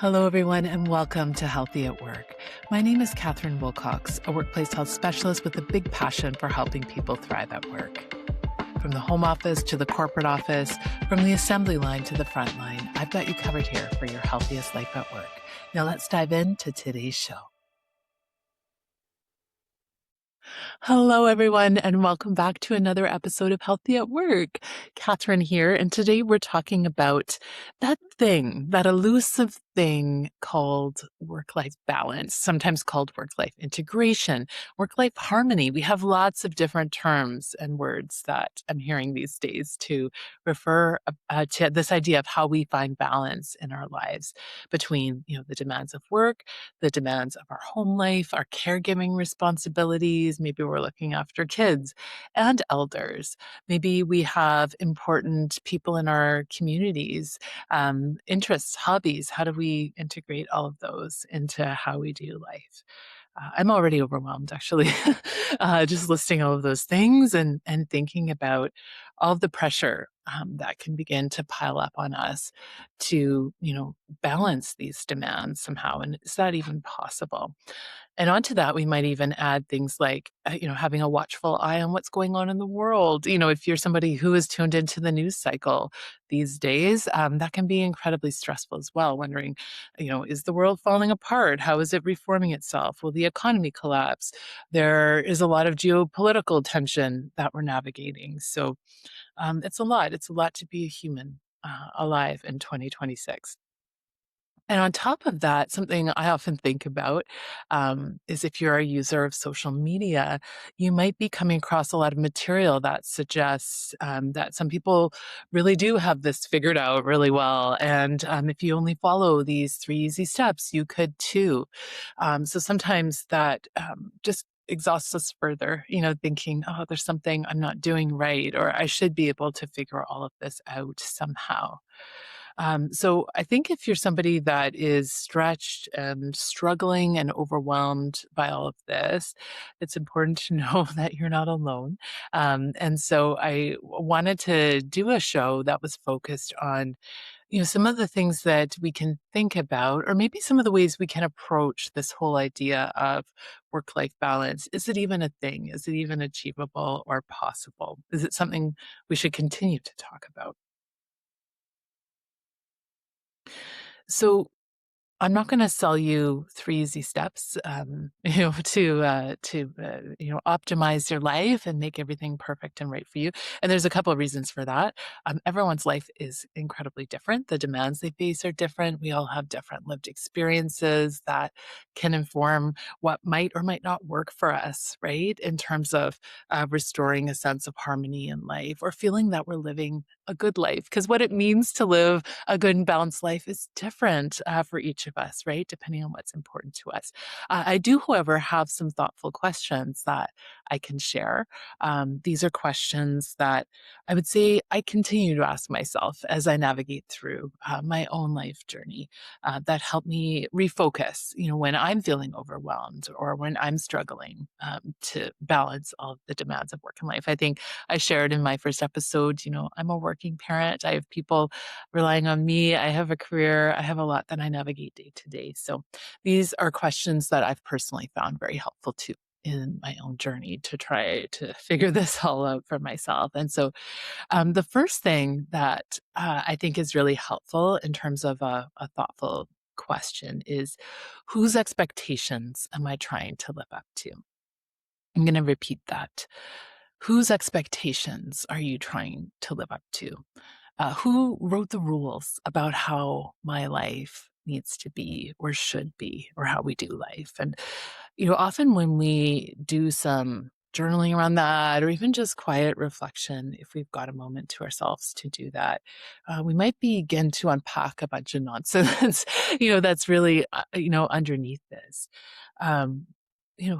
Hello, everyone, and welcome to Healthy at Work. My name is Catherine Wilcox, a workplace health specialist with a big passion for helping people thrive at work. From the home office to the corporate office, from the assembly line to the front line, I've got you covered here for your healthiest life at work. Now let's dive into today's show. Hello, everyone, and welcome back to another episode of Healthy at Work. Catherine here, and today we're talking about that thing, that elusive thing called work-life balance, sometimes called work-life integration, work-life harmony. We have lots of different terms and words that I'm hearing these days to refer to this idea of how we find balance in our lives between, the demands of work, the demands of our home life, our caregiving responsibilities. Maybe we're looking after kids and elders. Maybe we have important people in our communities, interests, hobbies. How do we integrate all of those into how we do life? I'm already overwhelmed, actually, just listing all of those things and thinking about all of the pressure that can begin to pile up on us to, balance these demands somehow. And is that even possible? And onto that, we might even add things like, having a watchful eye on what's going on in the world. If you're somebody who is tuned into the news cycle these days, that can be incredibly stressful as well. Wondering, is the world falling apart? How is it reforming itself? Will the economy collapse? There is a lot of geopolitical tension that we're navigating. So it's a lot. It's a lot to be a human alive in 2026. And on top of that, something I often think about is if you're a user of social media, you might be coming across a lot of material that suggests that some people really do have this figured out really well. And if you only follow these 3 easy steps, you could too. So sometimes that just exhausts us further, thinking, oh, there's something I'm not doing right, or I should be able to figure all of this out somehow. So I think if you're somebody that is stretched and struggling and overwhelmed by all of this, it's important to know that you're not alone. And so I wanted to do a show that was focused on, some of the things that we can think about, or maybe some of the ways we can approach this whole idea of work-life balance. Is it even a thing? Is it even achievable or possible? Is it something we should continue to talk about? So I'm not gonna sell you 3 easy steps, to optimize your life and make everything perfect and right for you, and there's a couple of reasons for that. Everyone's life is incredibly different. The demands they face are different. We all have different lived experiences that can inform what might or might not work for us, right? In terms of, restoring a sense of harmony in life or feeling that we're living a good life. Because what it means to live a good and balanced life is different for each of us, right? Depending on what's important to us. I do, however, have some thoughtful questions that I can share. These are questions that I would say I continue to ask myself as I navigate through my own life journey that help me refocus, when I'm feeling overwhelmed or when I'm struggling to balance all of the demands of work and life. I think I shared in my first episode, I'm a working parent. I have people relying on me. I have a career. I have a lot that I navigate day to day. So these are questions that I've personally found very helpful too in my own journey to try to figure this all out for myself. And so the first thing that I think is really helpful in terms of a thoughtful question is, whose expectations am I trying to live up to? I'm going to repeat that. Whose expectations are you trying to live up to? Who wrote the rules about how my life needs to be or should be or how we do life? And, often when we do some journaling around that or even just quiet reflection, if we've got a moment to ourselves to do that, we might begin to unpack a bunch of nonsense, that's really, underneath this. Um,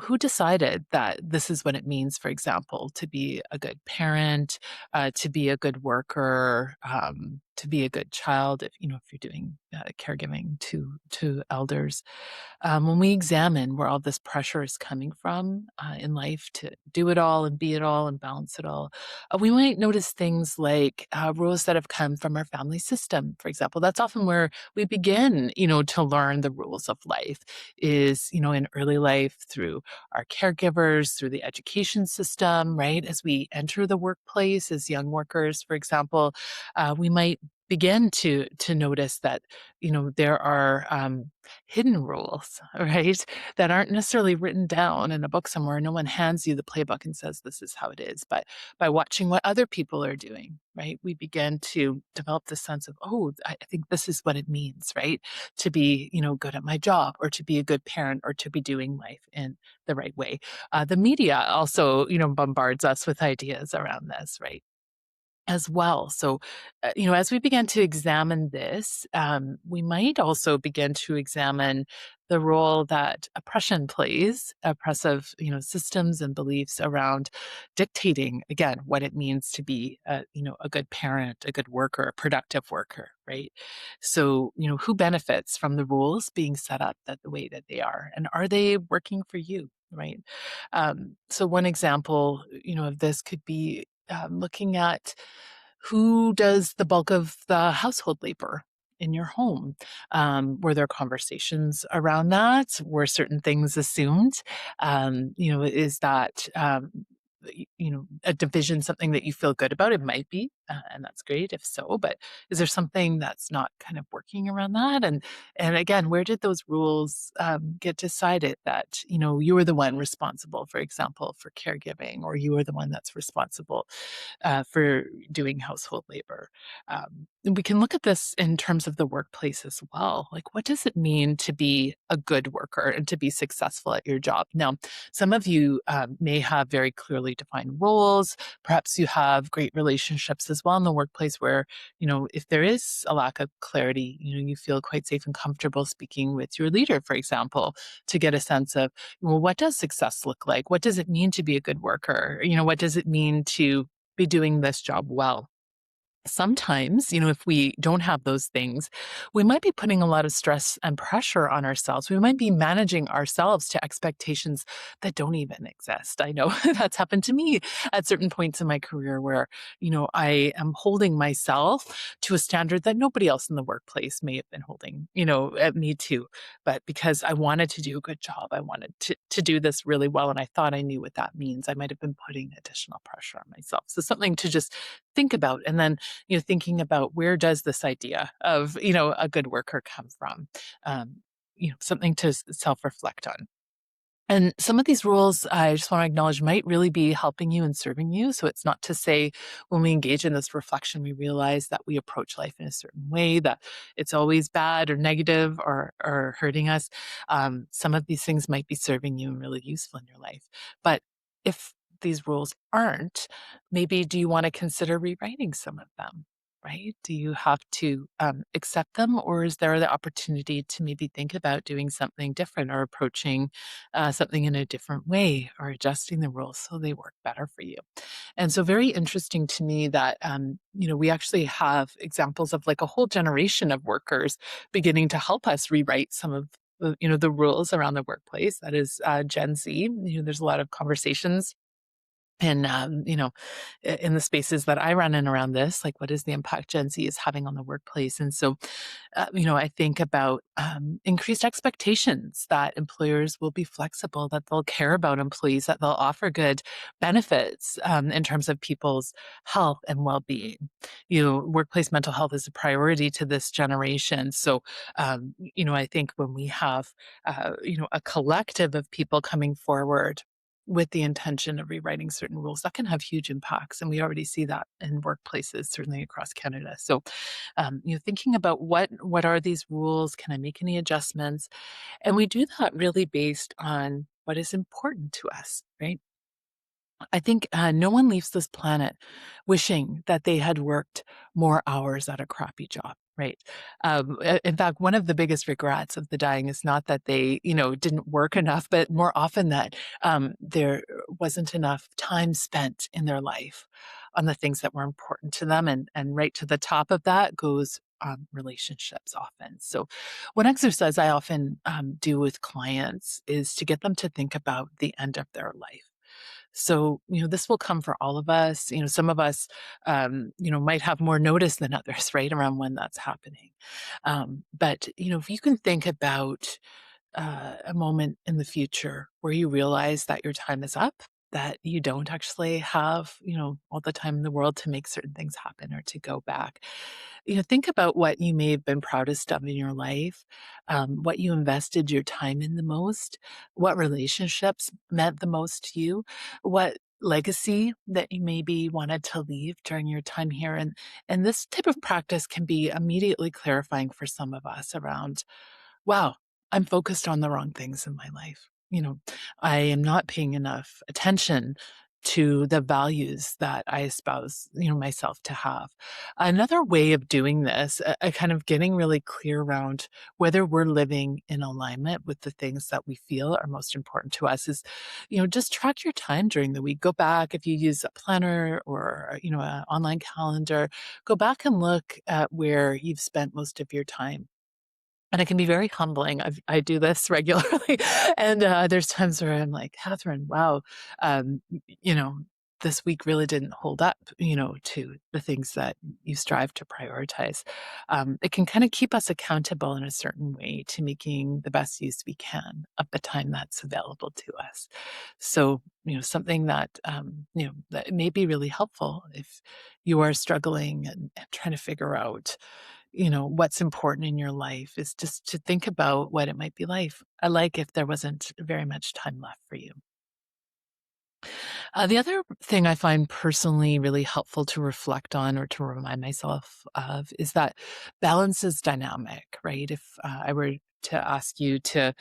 who decided that this is what it means, for example, to be a good parent, to be a good worker, to be a good child, if you're doing caregiving to elders, when we examine where all this pressure is coming from in life to do it all and be it all and balance it all, we might notice things like rules that have come from our family system, for example. That's often where we begin, to learn the rules of life is, in early life through our caregivers, through the education system, right? As we enter the workplace as young workers, for example, we might begin to notice that there are hidden rules, right? That aren't necessarily written down in a book somewhere. No one hands you the playbook and says, this is how it is. But by watching what other people are doing, right, we begin to develop this sense of, oh, I think this is what it means, right? To be, good at my job or to be a good parent or to be doing life in the right way. The media also, bombards us with ideas around this, right? As well. So, as we begin to examine this, we might also begin to examine the role that oppression plays, oppressive, systems and beliefs around dictating, again, what it means to be, a good parent, a good worker, a productive worker, right? So, who benefits from the rules being set up that the way that they are, and are they working for you? Right. So one example, of this could be looking at who does the bulk of the household labor in your home. Were there conversations around that? Were certain things assumed? Is that a division something that you feel good about? It might be, and that's great if so. But is there something that's not kind of working around that? And again, where did those rules get decided that you were the one responsible, for example, for caregiving, or you were the one that's responsible for doing household labor? And we can look at this in terms of the workplace as well. Like, what does it mean to be a good worker and to be successful at your job? Now, some of you may have very clearly defined roles. Perhaps you have great relationships as well in the workplace where, if there is a lack of clarity, you feel quite safe and comfortable speaking with your leader, for example, to get a sense of, well, what does success look like? What does it mean to be a good worker? What does it mean to be doing this job well? Sometimes, if we don't have those things, we might be putting a lot of stress and pressure on ourselves. We might be managing ourselves to expectations that don't even exist. I know that's happened to me at certain points in my career where, I am holding myself to a standard that nobody else in the workplace may have been holding, at me too. But because I wanted to do a good job, I wanted to do this really well, and I thought I knew what that means, I might have been putting additional pressure on myself. So something to just think about. And then thinking about where does this idea of, a good worker come from? Something to self-reflect on. And some of these rules, I just want to acknowledge, might really be helping you and serving you. So it's not to say when we engage in this reflection, we realize that we approach life in a certain way, that it's always bad or negative or hurting us. Some of these things might be serving you and really useful in your life. But if these rules aren't, maybe do you want to consider rewriting some of them? Right? Do you have to accept them, or is there the opportunity to maybe think about doing something different or approaching something in a different way or adjusting the rules so they work better for you? And so, very interesting to me that we actually have examples of like a whole generation of workers beginning to help us rewrite some of the rules around the workplace. That is Gen Z. There's a lot of conversations and, in the spaces that I run in around this, like what is the impact Gen Z is having on the workplace? And so, I think about increased expectations that employers will be flexible, that they'll care about employees, that they'll offer good benefits in terms of people's health and well-being. Workplace mental health is a priority to this generation. So, I think when we have, a collective of people coming forward with the intention of rewriting certain rules, that can have huge impacts. And we already see that in workplaces, certainly across Canada. So, thinking about what are these rules? Can I make any adjustments? And we do that really based on what is important to us, right? I think no one leaves this planet wishing that they had worked more hours at a crappy job, right? In fact, one of the biggest regrets of the dying is not that they, didn't work enough, but more often that there wasn't enough time spent in their life on the things that were important to them. And right to the top of that goes relationships often. So, one exercise I often do with clients is to get them to think about the end of their life. So, this will come for all of us. Some of us, might have more notice than others, right, around when that's happening. But, if you can think about a moment in the future where you realize that your time is up, that you don't actually have, all the time in the world to make certain things happen or to go back. Think about what you may have been proudest of in your life, what you invested your time in the most, what relationships meant the most to you, what legacy that you maybe wanted to leave during your time here. And this type of practice can be immediately clarifying for some of us around, wow, I'm focused on the wrong things in my life. I am not paying enough attention to the values that I espouse, myself to have. Another way of doing this, kind of getting really clear around whether we're living in alignment with the things that we feel are most important to us is, just track your time during the week. Go back if you use a planner or, an online calendar, go back and look at where you've spent most of your time, and it can be very humbling. I do this regularly, and, there's times where I'm like, "Catherine, wow, you know, this week really didn't hold up, to the things that you strive to prioritize." It can kinda keep us accountable in a certain way to making the best use we can of the time that's available to us. So, something that may be really helpful if you are struggling and trying to figure out what's important in your life is just to think about what it might be like if there wasn't very much time left for you. The other thing I find personally really helpful to reflect on or to remind myself of is that balance is dynamic, right? If I were to ask you to,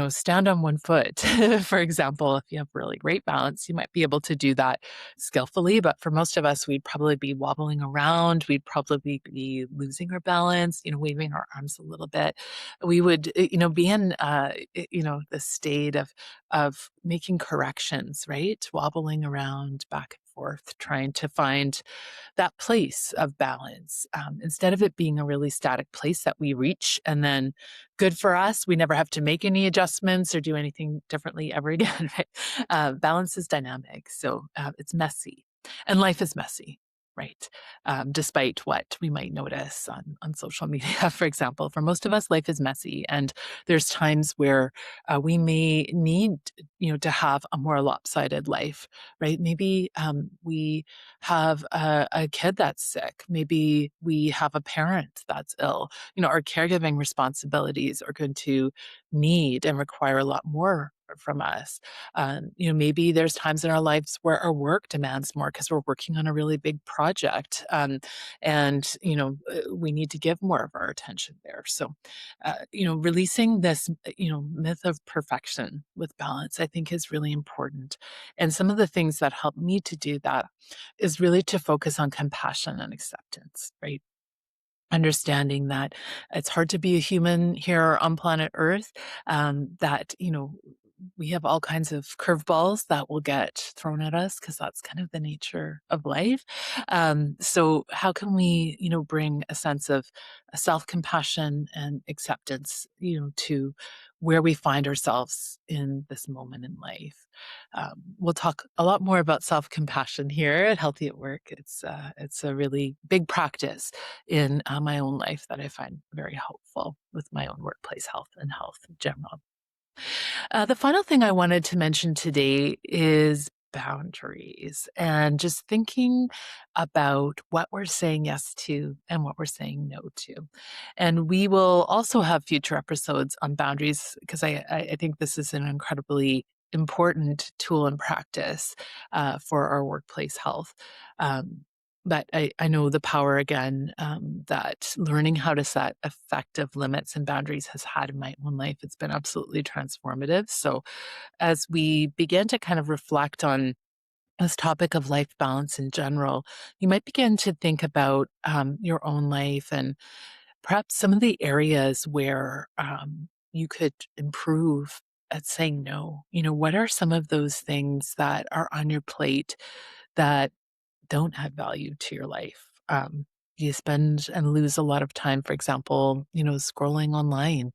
stand on one foot, for example, if you have really great balance, you might be able to do that skillfully. But for most of us, we'd probably be wobbling around. We'd probably be losing our balance, waving our arms a little bit. We would, be in, the state of making corrections, right? Wobbling around back and forth, trying to find that place of balance, instead of it being a really static place that we reach and then good for us, we never have to make any adjustments or do anything differently ever again. Right? Balance is dynamic, so it's messy, and life is messy. Right. Despite what we might notice on social media, for example, for most of us, life is messy. And there's times where we may need, to have a more lopsided life, right? Maybe we have a kid that's sick. Maybe we have a parent that's ill. Our caregiving responsibilities are going to need and require a lot more from us. Maybe there's times in our lives where our work demands more because we're working on a really big project, and we need to give more of our attention there. So, releasing this, myth of perfection with balance, I think, is really important. And some of the things that help me to do that is really to focus on compassion and acceptance, right? Understanding that it's hard to be a human here on planet Earth, that, we have all kinds of curveballs that will get thrown at us because that's kind of the nature of life. So how can we, bring a sense of self-compassion and acceptance, to where we find ourselves in this moment in life? We'll talk a lot more about self-compassion here at Healthy at Work. It's a really big practice in my own life that I find very helpful with my own workplace health and health in general. The final thing I wanted to mention today is boundaries and just thinking about what we're saying yes to and what we're saying no to. And we will also have future episodes on boundaries because I think this is an incredibly important tool and practice for our workplace health. But I know the power again, that learning how to set effective limits and boundaries has had in my own life. It's been absolutely transformative. So as we begin to kind of reflect on this topic of life balance in general, you might begin to think about your own life and perhaps some of the areas where you could improve at saying no. What are some of those things that are on your plate that don't add value to your life. You spend and lose a lot of time, for example, scrolling online.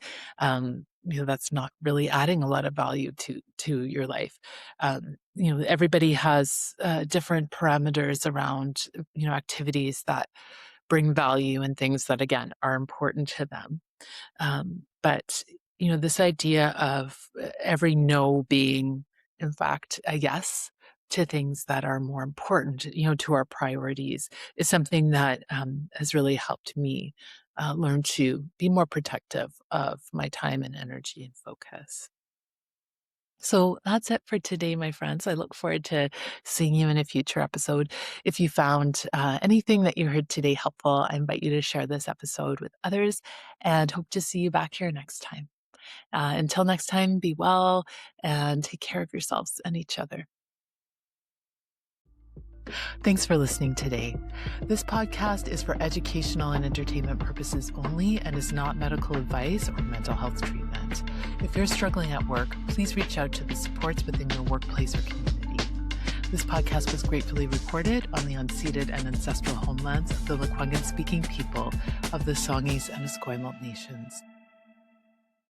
That's not really adding a lot of value to your life. Everybody has different parameters around, activities that bring value and things that, again, are important to them. But, this idea of every no being, in fact, a yes to things that are more important, to our priorities is something that has really helped me learn to be more protective of my time and energy and focus. So that's it for today, my friends. I look forward to seeing you in a future episode. If you found anything that you heard today helpful, I invite you to share this episode with others and hope to see you back here next time. Until next time, be well and take care of yourselves and each other. Thanks for listening today. This podcast is for educational and entertainment purposes only and is not medical advice or mental health treatment. If you're struggling at work, please reach out to the supports within your workplace or community. This podcast was gratefully recorded on the unceded and ancestral homelands of the Lekwungen-speaking people of the Songhees and Esquimalt nations.